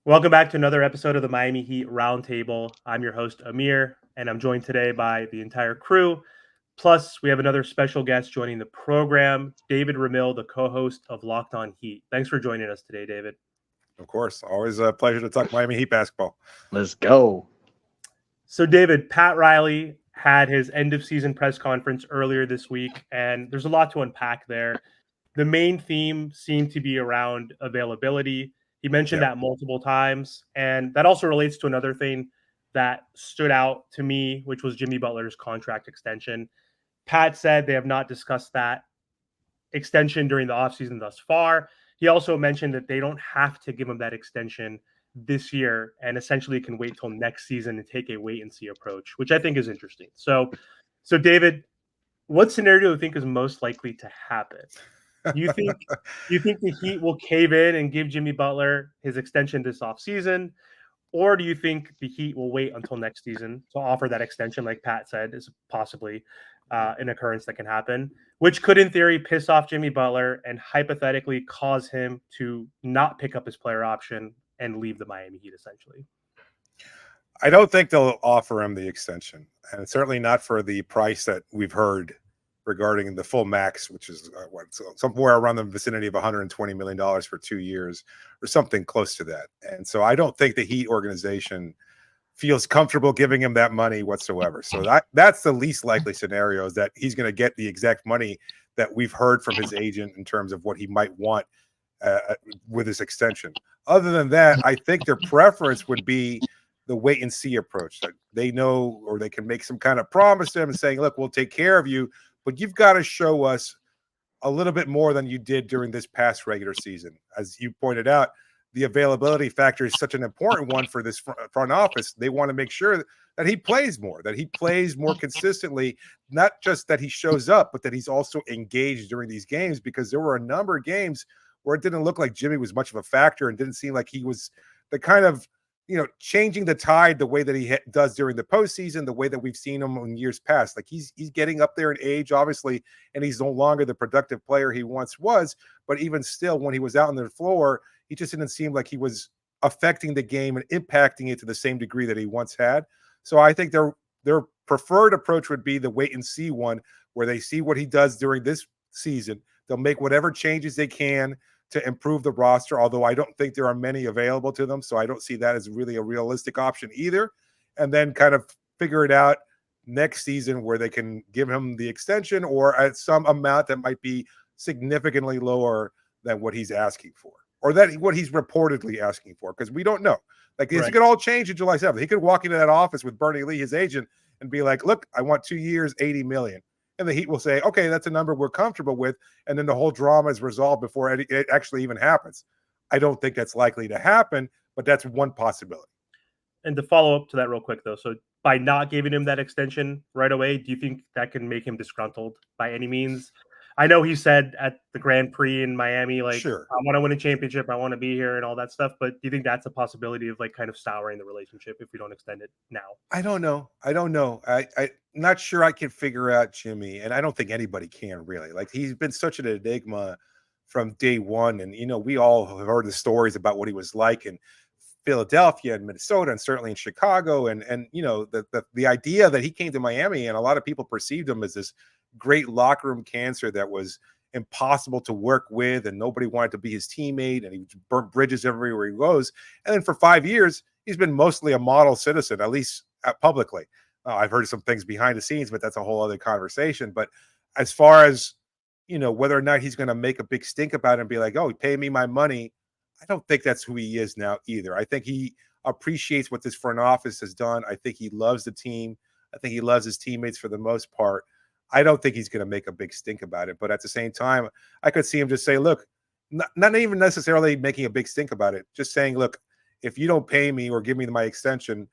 Welcome back to another episode of the Miami Heat Roundtable. I'm your host, Amir, and I'm joined today by the entire crew. Plus, we have another special guest joining the program, David Ramil, the co host of Locked On Heat. Thanks for joining us today, David. Of course. Always a pleasure to talk Miami Heat basketball. Let's go. So, David, Pat Riley had his end of season press conference earlier this week, and there's a lot to unpack there. The main theme seemed to be around availability. He mentioned that multiple times, and that also relates to another thing that stood out to me, which was Jimmy Butler's contract extension. Pat said they have not discussed that extension during the offseason thus far. He also mentioned that they don't have to give him that extension this year and essentially can wait till next season and take a wait and see approach, which I think is interesting. So David, what scenario do you think is most likely to happen? You think the Heat will cave in and give Jimmy Butler his extension this offseason? Or do you think the Heat will wait until next season to offer that extension, like Pat said, is possibly an occurrence that can happen, which could, in theory, piss off Jimmy Butler and hypothetically cause him to not pick up his player option and leave the Miami Heat, essentially? I don't think they'll offer him the extension, and certainly not for the price that we've heard regarding the full max, which is somewhere around the vicinity of $120 million for 2 years or something close to that. And so I don't think the Heat organization feels comfortable giving him that money whatsoever. So that's the least likely scenario, is that he's going to get the exact money that we've heard from his agent in terms of what he might want with his extension. Other than that, I think their preference would be the wait and see approach, that they know, or they can make some kind of promise to him and saying, look, we'll take care of you, but you've got to show us a little bit more than you did during this past regular season. As you pointed out, the availability factor is such an important one for this front office. They want to make sure that he plays more consistently, not just that he shows up, but that he's also engaged during these games, because there were a number of games where it didn't look like Jimmy was much of a factor and didn't seem like he was the kind of, changing the tide the way that he does during the postseason, the way that we've seen him in years past. Like he's getting up there in age, obviously, and he's no longer the productive player he once was. But even still, when he was out on the floor, he just didn't seem like he was affecting the game and impacting it to the same degree that he once had. So I think their preferred approach would be the wait and see one, where they see what he does during this season. They'll make whatever changes they can to improve the roster, although I don't think there are many available to them. So I don't see that as really a realistic option either. And then kind of figure it out next season where they can give him the extension, or at some amount that might be significantly lower than what he's asking for, or that what he's reportedly asking for, because we don't know. Like this could all change on July 7th. He could walk into that office with Bernie Lee, his agent, and be like, look, I want 2 years, $80 million. And the Heat will say, okay, that's a number we're comfortable with. And then the whole drama is resolved before it actually even happens. I don't think that's likely to happen, but that's one possibility. And to follow up to that real quick, though, so by not giving him that extension right away, do you think that can make him disgruntled by any means? I know he said at the Grand Prix in Miami, like, sure, I want to win a championship, I want to be here and all that stuff. But do you think that's a possibility of like kind of souring the relationship if we don't extend it now? I don't know. I'm not sure I can figure out Jimmy, and I don't think anybody can really. Like, he's been such an enigma from day one. And, we all have heard the stories about what he was like in Philadelphia and Minnesota, and certainly in Chicago. And the idea that he came to Miami, and a lot of people perceived him as this great locker room cancer that was impossible to work with, and nobody wanted to be his teammate, and he burnt bridges everywhere he goes. And then for 5 years, he's been mostly a model citizen, at least publicly. I've heard some things behind the scenes, but that's a whole other conversation. But as far as, whether or not he's going to make a big stink about it and be like, oh, pay me my money, I don't think that's who he is now either. I think he appreciates what this front office has done. I think he loves the team. I think he loves his teammates for the most part. I don't think he's going to make a big stink about it. But at the same time, I could see him just say, look, not even necessarily making a big stink about it, just saying, look, if you don't pay me or give me my extension,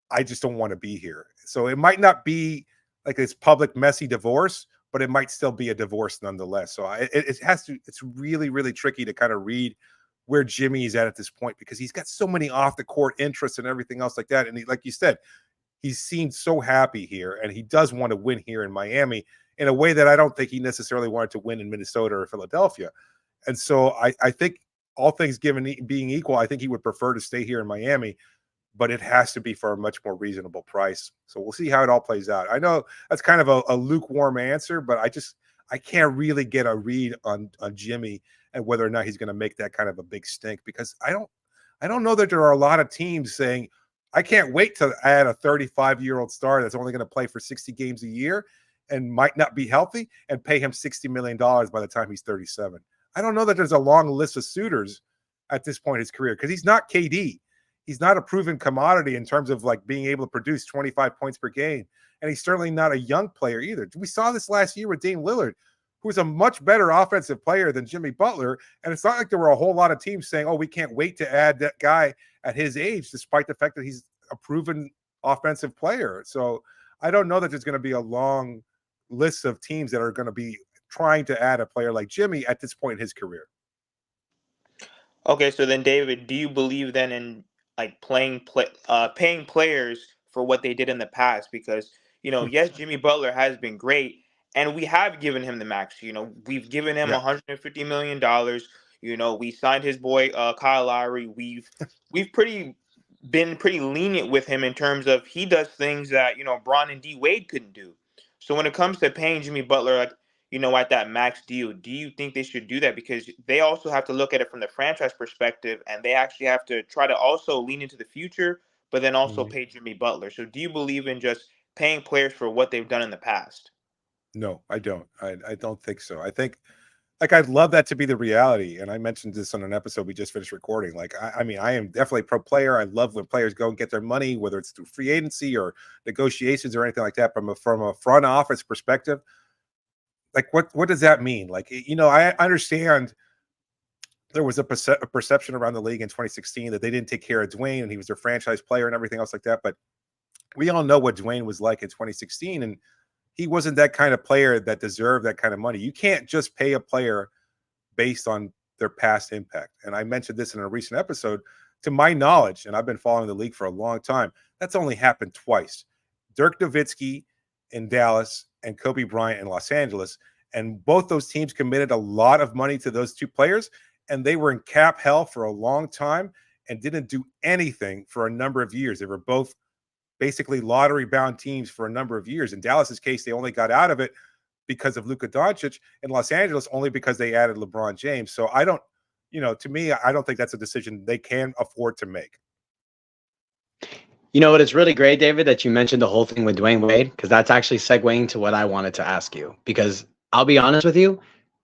I just don't want to be here. So it might not be like this public messy divorce, but it might still be a divorce nonetheless. So it's really, really tricky to kind of read where Jimmy is at this point, because he's got so many off the court interests and everything else like that. And like you said, he seemed so happy here, and he does want to win here in Miami in a way that I don't think he necessarily wanted to win in Minnesota or Philadelphia. And so I think all things given being equal, I think he would prefer to stay here in Miami, but it has to be for a much more reasonable price. So we'll see how it all plays out. I know that's kind of a lukewarm answer, but I can't really get a read on Jimmy and whether or not he's going to make that kind of a big stink, because I don't know that there are a lot of teams saying, I can't wait to add a 35-year-old star that's only going to play for 60 games a year and might not be healthy and pay him $60 million by the time he's 37. I don't know that there's a long list of suitors at this point in his career, because he's not KD. He's not a proven commodity in terms of like being able to produce 25 points per game. And he's certainly not a young player either. We saw this last year with Dame Lillard, who's a much better offensive player than Jimmy Butler. And it's not like there were a whole lot of teams saying, oh, we can't wait to add that guy at his age, despite the fact that he's a proven offensive player. So I don't know that there's going to be a long list of teams that are going to be trying to add a player like Jimmy at this point in his career. Okay, so then David, do you believe then in like paying players for what they did in the past? Because yes, Jimmy Butler has been great, and we have given him the max. We've given him $150 million. We signed his boy Kyle Lowry. We've been pretty lenient with him in terms of he does things that Bron and D Wade couldn't do. So when it comes to paying Jimmy Butler, like at that max deal, do you think they should do that? Because they also have to look at it from the franchise perspective, and they actually have to try to also lean into the future, but then also pay Jimmy Butler. So do you believe in just paying players for what they've done in the past? No, I don't. I don't think so. I think, like, I'd love that to be the reality. And I mentioned this on an episode we just finished recording. Like, I mean, I am definitely pro player. I love when players go and get their money, whether it's through free agency or negotiations or anything like that. From a front office perspective, like, what does that mean? Like, I understand there was a perception around the league in 2016 that they didn't take care of Dwayne and he was their franchise player and everything else like that. But we all know what Dwayne was like in 2016, and he wasn't that kind of player that deserved that kind of money. You can't just pay a player based on their past impact. And I mentioned this in a recent episode. To my knowledge, and I've been following the league for a long time, that's only happened twice. Dirk Nowitzki in Dallas and Kobe Bryant in Los Angeles. And both those teams committed a lot of money to those two players, and they were in cap hell for a long time and didn't do anything for a number of years. They were both basically lottery-bound teams for a number of years. In Dallas's case, they only got out of it because of Luka Doncic. In Los Angeles, only because they added LeBron James. So I don't, to me, I don't think that's a decision they can afford to make. You know what? It's really great, David, that you mentioned the whole thing with Dwayne Wade, because that's actually segueing to what I wanted to ask you. Because I'll be honest with you,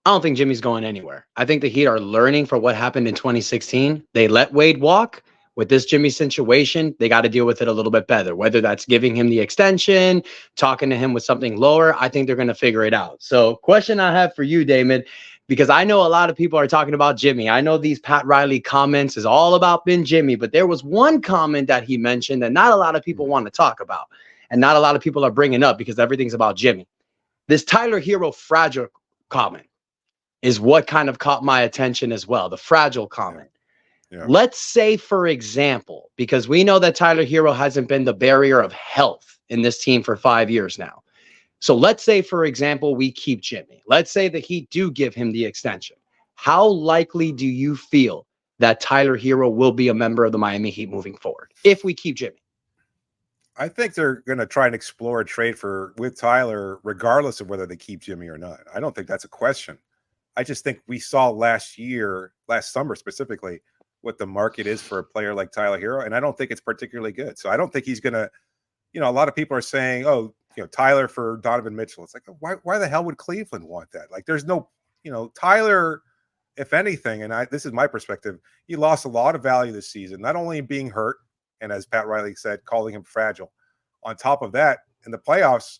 I don't think Jimmy's going anywhere. I think the Heat are learning from what happened in 2016. They let Wade walk. With this Jimmy situation, they got to deal with it a little bit better, whether that's giving him the extension, talking to him with something lower. I think they're going to figure it out. So question I have for you, David, because I know a lot of people are talking about Jimmy. I know these Pat Riley comments is all about Ben Jimmy, but there was one comment that he mentioned that not a lot of people want to talk about, and not a lot of people are bringing up because everything's about Jimmy. This Tyler Herro fragile comment is what kind of caught my attention as well, the fragile comment. Yeah. Let's say, for example, because we know that Tyler Herro hasn't been the barrier of health in this team for 5 years now. So let's say, for example, we keep Jimmy. Let's say the Heat do give him the extension. How likely do you feel that Tyler Herro will be a member of the Miami Heat moving forward if we keep Jimmy? I think they're going to try and explore a trade with Tyler, regardless of whether they keep Jimmy or not. I don't think that's a question. I just think we saw last summer specifically, what the market is for a player like Tyler Herro, and I don't think it's particularly good. So I don't think he's going to, a lot of people are saying, oh, Tyler for Donovan Mitchell. It's like, why the hell would Cleveland want that? Like, there's no, Tyler, if anything, and this is my perspective, he lost a lot of value this season, not only being hurt, and as Pat Riley said, calling him fragile. On top of that, in the playoffs,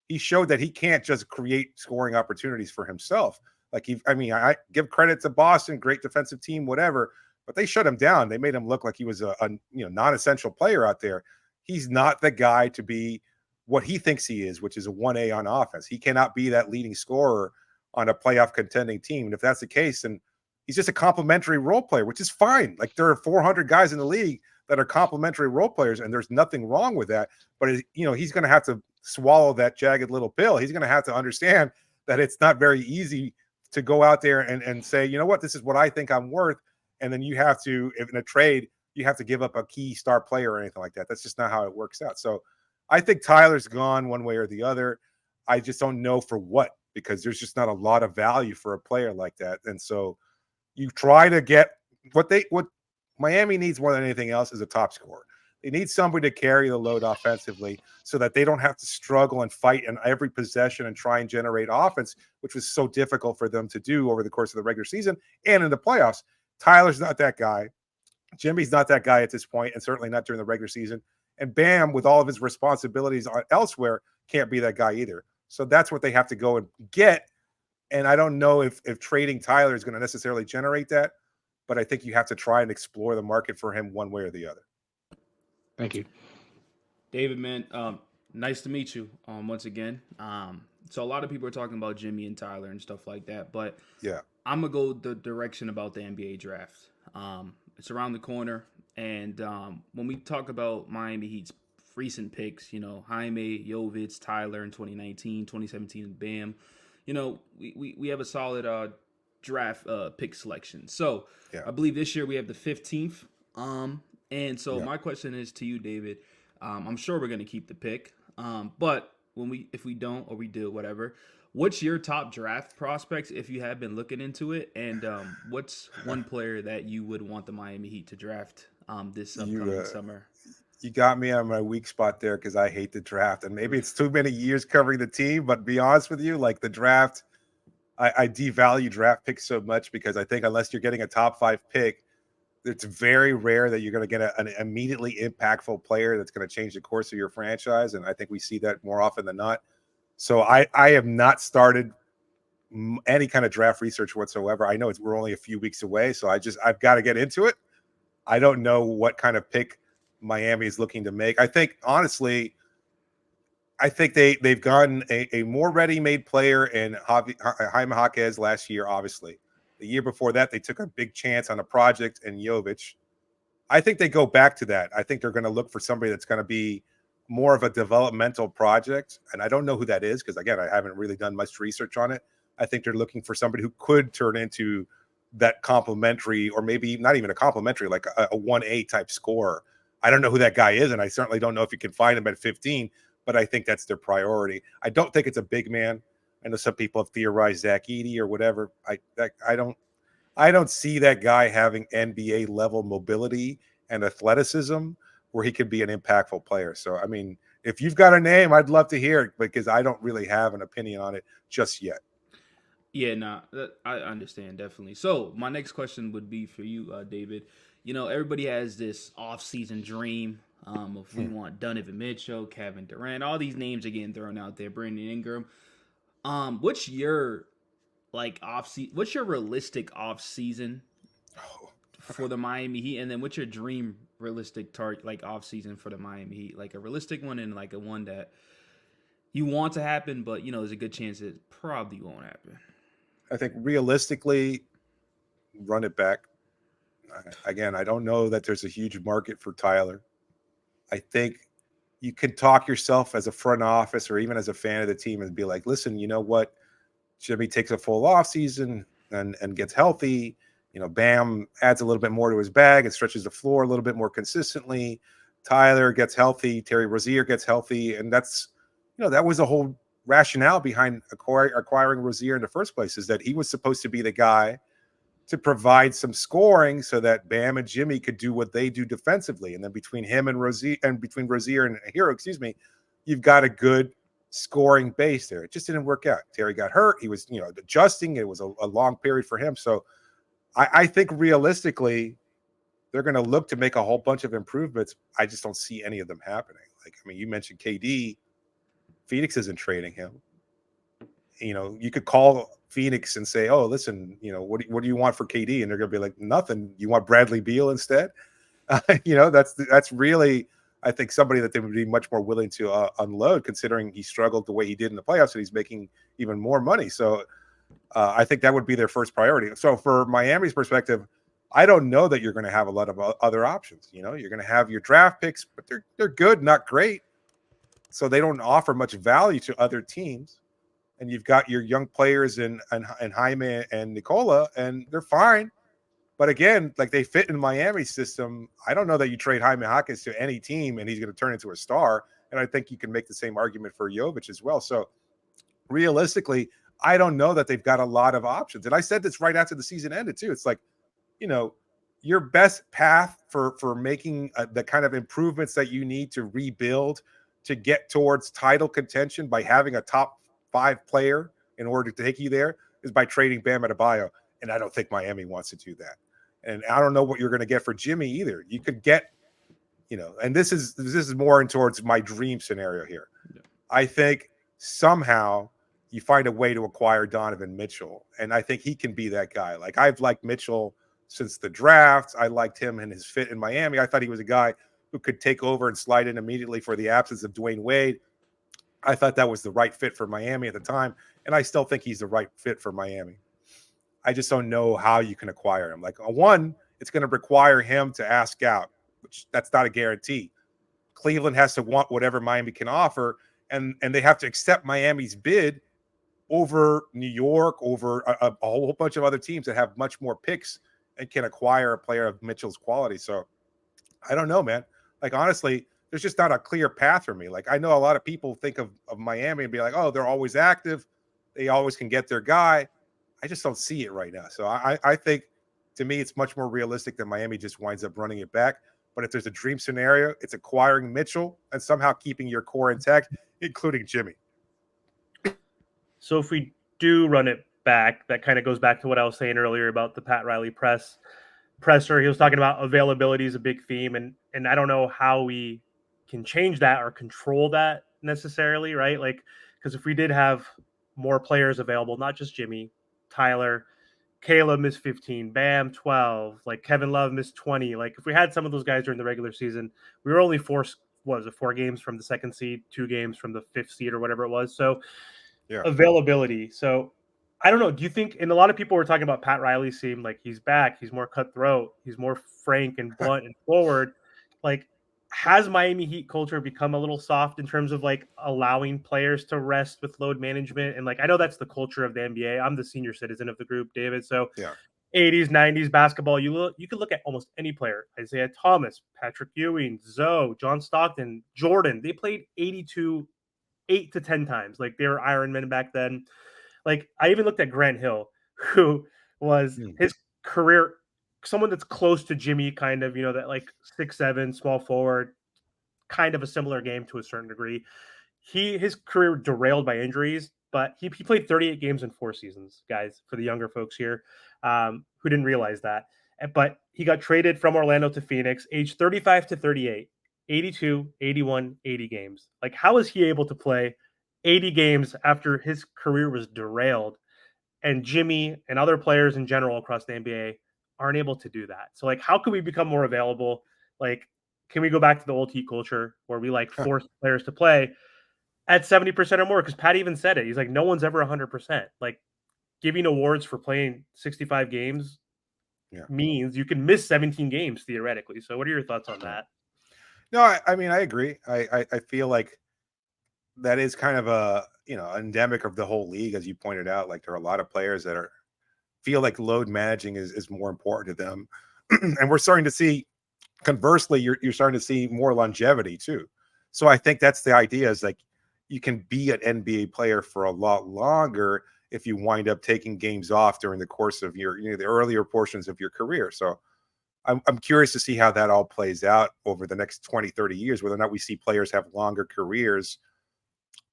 he showed that he can't just create scoring opportunities for himself. Like, I give credit to Boston, great defensive team, whatever, but they shut him down. They made him look like he was a non-essential player out there. He's not the guy to be what he thinks he is, which is a 1A on offense. He cannot be that leading scorer on a playoff contending team. And if that's the case, then he's just a complimentary role player, which is fine. Like, there are 400 guys in the league that are complimentary role players, and there's nothing wrong with that. But, he's going to have to swallow that jagged little pill. He's going to have to understand that it's not very easy to go out there and say, you know what, this is what I think I'm worth, and then you have to, if in a trade, you have to give up a key star player or anything like that. That's just not how it works out. So I think Tyler's gone one way or the other. I just don't know for what, because there's just not a lot of value for a player like that. And so you try to get what Miami needs more than anything else is a top scorer. They need somebody to carry the load offensively so that they don't have to struggle and fight in every possession and try and generate offense, which was so difficult for them to do over the course of the regular season and in the playoffs. Tyler's not that guy. Jimmy's not that guy at this point, and certainly not during the regular season. And Bam, with all of his responsibilities elsewhere, can't be that guy either. So that's what they have to go and get. And I don't know if trading Tyler is going to necessarily generate that, but I think you have to try and explore the market for him one way or the other. Thank you. David, man, nice to meet you once again. So a lot of people are talking about Jimmy and Tyler and stuff like that, but yeah, I'm going to go the direction about the NBA draft. It's around the corner, and when we talk about Miami Heat's recent picks, Jaime, Jovic, Tyler in 2019, 2017, Bam, we have a solid draft pick selection. So yeah. I believe this year we have the 15th. And so my question is to you, David. I'm sure we're going to keep the pick, but if we don't or we do whatever, what's your top draft prospects if you have been looking into it, and what's one player that you would want the Miami Heat to draft this upcoming summer? You got me on my weak spot there because I hate the draft, and maybe it's too many years covering the team. But to be honest with you, like the draft, I devalue draft picks so much because I think unless you're getting a top 5 pick, it's very rare that you're going to get an immediately impactful player that's going to change the course of your franchise. And I think we see that more often than not. So I have not started any kind of draft research whatsoever. I know we're only a few weeks away, so I've got to get into it. I don't know what kind of pick Miami is looking to make. I think, honestly, they've gotten a more ready-made player in Jaime Jaquez last year, obviously. The year before that, they took a big chance on a project in Jovic. I think they go back to that. I think they're going to look for somebody that's going to be more of a developmental project. And I don't know who that is because, again, I haven't really done much research on it. I think they're looking for somebody who could turn into that complimentary, or maybe not even a complimentary, like a 1A type scorer. I don't know who that guy is, and I certainly don't know if you can find him at 15, but I think that's their priority. I don't think it's a big man. I know some people have theorized Zach Edey or whatever. I don't see that guy having NBA level mobility and athleticism where he could be an impactful player. So, I mean, if you've got a name, I'd love to hear it because I don't really have an opinion on it just yet. Yeah, I understand, definitely. So my next question would be for you, David. Everybody has this offseason dream of we want Donovan Mitchell, Kevin Durant, all these names are getting thrown out there, Brandon Ingram. What's your what's your realistic offseason for the Miami Heat, and then what's your dream realistic target offseason for the Miami Heat? Like a realistic one and like a one that you want to happen, but there's a good chance it probably won't happen. I think realistically, run it back. Again, I don't know that there's a huge market for Tyler. I think you can talk yourself as a front office or even as a fan of the team and be like, listen, you know what? Jimmy takes a full offseason and gets healthy. Bam adds a little bit more to his bag and stretches the floor a little bit more consistently. Tyler gets healthy. Terry Rozier gets healthy. And that's, that was the whole rationale behind acquiring Rozier in the first place, is that he was supposed to be the guy to provide some scoring so that Bam and Jimmy could do what they do defensively. And then between him and Rozier and Herro, you've got a good scoring base there. It just didn't work out. Terry got hurt. He was, adjusting. It was a long period for him. So I think realistically, they're going to look to make a whole bunch of improvements. I just don't see any of them happening. You mentioned KD. Phoenix isn't trading him. You could call Phoenix and say, oh, listen, what do you want for KD? And they're going to be like, nothing. You want Bradley Beal instead? That's really, I think, somebody that they would be much more willing to unload, considering he struggled the way he did in the playoffs and he's making even more money. So I think that would be their first priority. So for Miami's perspective, I don't know that you're going to have a lot of other options. You're going to have your draft picks, but they're good, not great. So they don't offer much value to other teams. And you've got your young players in Jaime and Nicola, and they're fine. But again, like they fit in Miami's system. I don't know that you trade Jaime Jaquez to any team and he's going to turn into a star. And I think you can make the same argument for Jovic as well. So realistically, I don't know that they've got a lot of options. And I said this right after the season ended too. It's like, your best path for making the kind of improvements that you need to rebuild to get towards title contention by having a top 5 player in order to take you there is by trading Bam Adebayo. And I don't think Miami wants to do that. And I don't know what you're going to get for Jimmy either. You could get, and this is more in towards my dream scenario here. Yeah. I think somehow you find a way to acquire Donovan Mitchell. And I think he can be that guy. Like I've liked Mitchell since the draft. I liked him and his fit in Miami. I thought he was a guy who could take over and slide in immediately for the absence of Dwayne Wade. I thought that was the right fit for Miami at the time. And I still think he's the right fit for Miami. I just don't know how you can acquire him. Like one, it's going to require him to ask out, which that's not a guarantee. Cleveland has to want whatever Miami can offer. And they have to accept Miami's bid over New York, over a whole bunch of other teams that have much more picks and can acquire a player of Mitchell's quality. So I don't know, man. Like, honestly, there's just not a clear path for me. Like, I know a lot of people think of Miami and be like, oh, they're always active. They always can get their guy. I just don't see it right now. So I think, to me, it's much more realistic that Miami just winds up running it back. But if there's a dream scenario, it's acquiring Mitchell and somehow keeping your core intact, including Jimmy. So if we do run it back, that kind of goes back to what I was saying earlier about the Pat Riley presser. He was talking about availability is a big theme, and I don't know how we can change that or control that necessarily, right? Like, because if we did have more players available, not just Jimmy, Tyler, Caleb missed 15, Bam 12, like Kevin Love missed 20. Like if we had some of those guys during the regular season, we were only 4 games from the 2nd seed, 2 games from the 5th seed or whatever it was. So yeah. Availability. So I don't know. Do you think, and a lot of people were talking about Pat Riley seemed like he's back. He's more cutthroat. He's more frank and blunt and forward. Like, has Miami Heat culture become a little soft in terms of like allowing players to rest with load management? And like, I know that's the culture of the NBA. I'm the senior citizen of the group, David. So yeah. 80s, 90s basketball, you could look at almost any player. Isaiah Thomas, Patrick Ewing, Zoe, John Stockton, Jordan. They played 82 8 to 10 times. Like they were Iron Men back then. Like I even looked at Grant Hill, who was his career, someone that's close to Jimmy, kind of, that like 6'7", small forward, kind of a similar game to a certain degree. His career derailed by injuries, but he played 38 games in 4 seasons, guys, for the younger folks here who didn't realize that. But he got traded from Orlando to Phoenix, age 35 to 38. 82, 81, 80 games. Like, how is he able to play 80 games after his career was derailed? And Jimmy and other players in general across the NBA aren't able to do that. So, like, how can we become more available? Like, can we go back to the old Heat culture where we, like, force players to play at 70% or more? Because Pat even said it. He's like, no one's ever 100%. Like, giving awards for playing 65 games means you can miss 17 games, theoretically. So what are your thoughts on that? No, I mean, I agree. I feel like that is kind of a, endemic of the whole league, as you pointed out. Like there are a lot of players that feel like load managing is more important to them. And we're starting to see, conversely, you're starting to see more longevity too. So I think that's the idea, is like you can be an NBA player for a lot longer if you wind up taking games off during the course of your, the earlier portions of your career. So I'm curious to see how that all plays out over the next 20, 30 years, whether or not we see players have longer careers,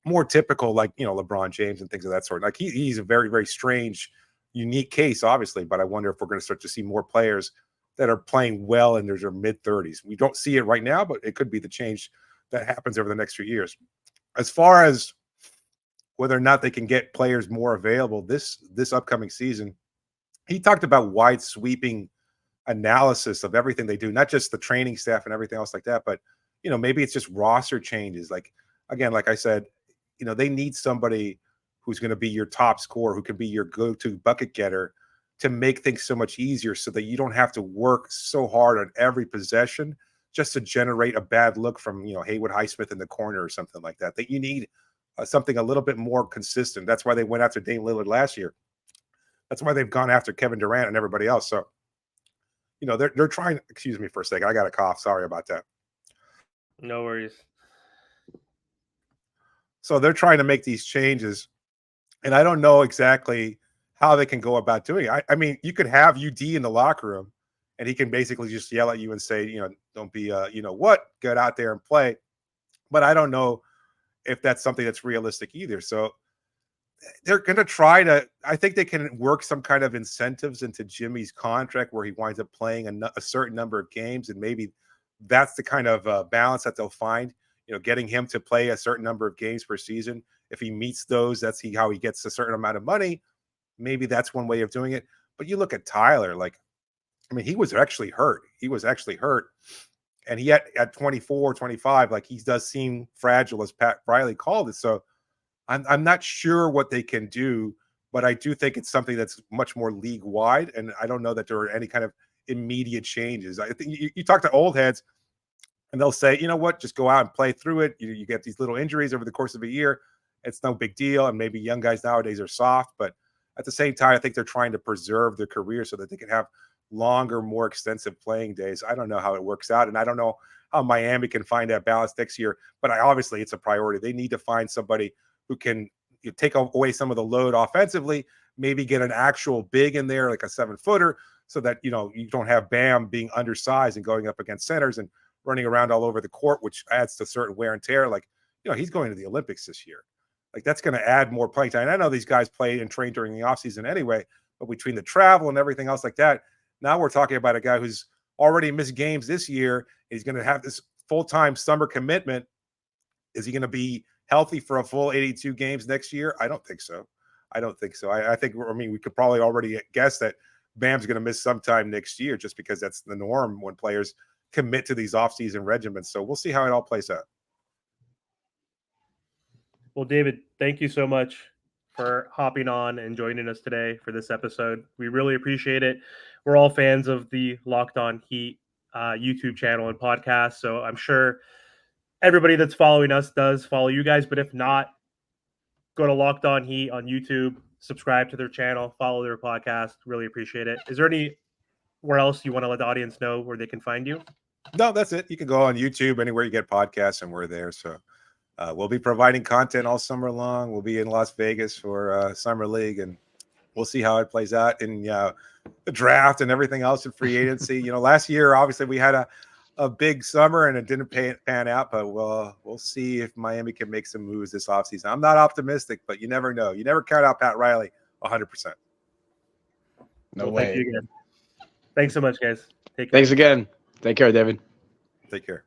more typical, like, LeBron James and things of that sort. Like he's a very, very strange, unique case, obviously, but I wonder if we're going to start to see more players that are playing well in their mid-30s. We don't see it right now, but it could be the change that happens over the next few years. As far as whether or not they can get players more available this upcoming season, he talked about wide sweeping analysis of everything they do, not just the training staff and everything else like that, but maybe it's just roster changes. Like, again, like I said, they need somebody who's going to be your top scorer, who can be your go-to bucket getter, to make things so much easier, so that you don't have to work so hard on every possession just to generate a bad look from Haywood Highsmith in the corner or something like that. That you need something a little bit more consistent. That's why they went after Dame Lillard last year. That's why they've gone after Kevin Durant and everybody else. So they're trying. Excuse me for a second. I got a cough. Sorry about that. No worries. So they're trying to make these changes, and I don't know exactly how they can go about doing it. I mean, you could have UD in the locker room, and he can basically just yell at you and say, don't be, get out there and play. But I don't know if that's something that's realistic either. So they're going to try to. I think they can work some kind of incentives into Jimmy's contract where he winds up playing a certain number of games, and maybe that's the kind of balance that they'll find. Getting him to play a certain number of games per season. If he meets those, that's how he gets a certain amount of money. Maybe that's one way of doing it. But you look at Tyler, he was actually hurt. And he at 24, 25, he does seem fragile, as Pat Riley called it. So I'm not sure what they can do, but I do think it's something that's much more league wide. And I don't know that there are any kind of immediate changes. I think you talk to old heads, and they'll say, you know what, just go out and play through it. You get these little injuries over the course of a year. It's no big deal. And maybe young guys nowadays are soft. But at the same time, I think they're trying to preserve their career so that they can have longer, more extensive playing days. I don't know how it works out. And I don't know how Miami can find that balance next year. But obviously, it's a priority. They need to find somebody who can take away some of the load offensively, maybe get an actual big in there, like a 7-footer, so that, you don't have Bam being undersized and going up against centers and running around all over the court, which adds to certain wear and tear. He's going to the Olympics this year. That's going to add more playing time. And I know these guys play and train during the offseason anyway, but between the travel and everything else like that, now we're talking about a guy who's already missed games this year. He's going to have this full-time summer commitment. Is he going to be healthy for a full 82 games next year? I don't think so. I think, we could probably already guess that Bam's going to miss sometime next year just because that's the norm when players commit to these offseason regimens. So we'll see how it all plays out. Well, David, thank you so much for hopping on and joining us today for this episode. We really appreciate it. We're all fans of the Locked On Heat YouTube channel and podcast, so I'm sure everybody that's following us does follow you guys, but if not, go to Locked On Heat on YouTube, subscribe to their channel, follow their podcast. Really appreciate it. Is there anywhere else you want to let the audience know where they can find you? No, that's it. You can go on YouTube, anywhere you get podcasts, and we're there. So we'll be providing content all summer long. We'll be in Las Vegas for Summer League, and we'll see how it plays out in the draft and everything else in free agency. Last year, obviously, we had a big summer, and it didn't pan out, but we'll see if Miami can make some moves this offseason. I'm not optimistic, but you never know. You never count out Pat Riley 100%. No way. Thank you again. Thanks so much, guys. Take care. Thanks again. Take care, David. Take care.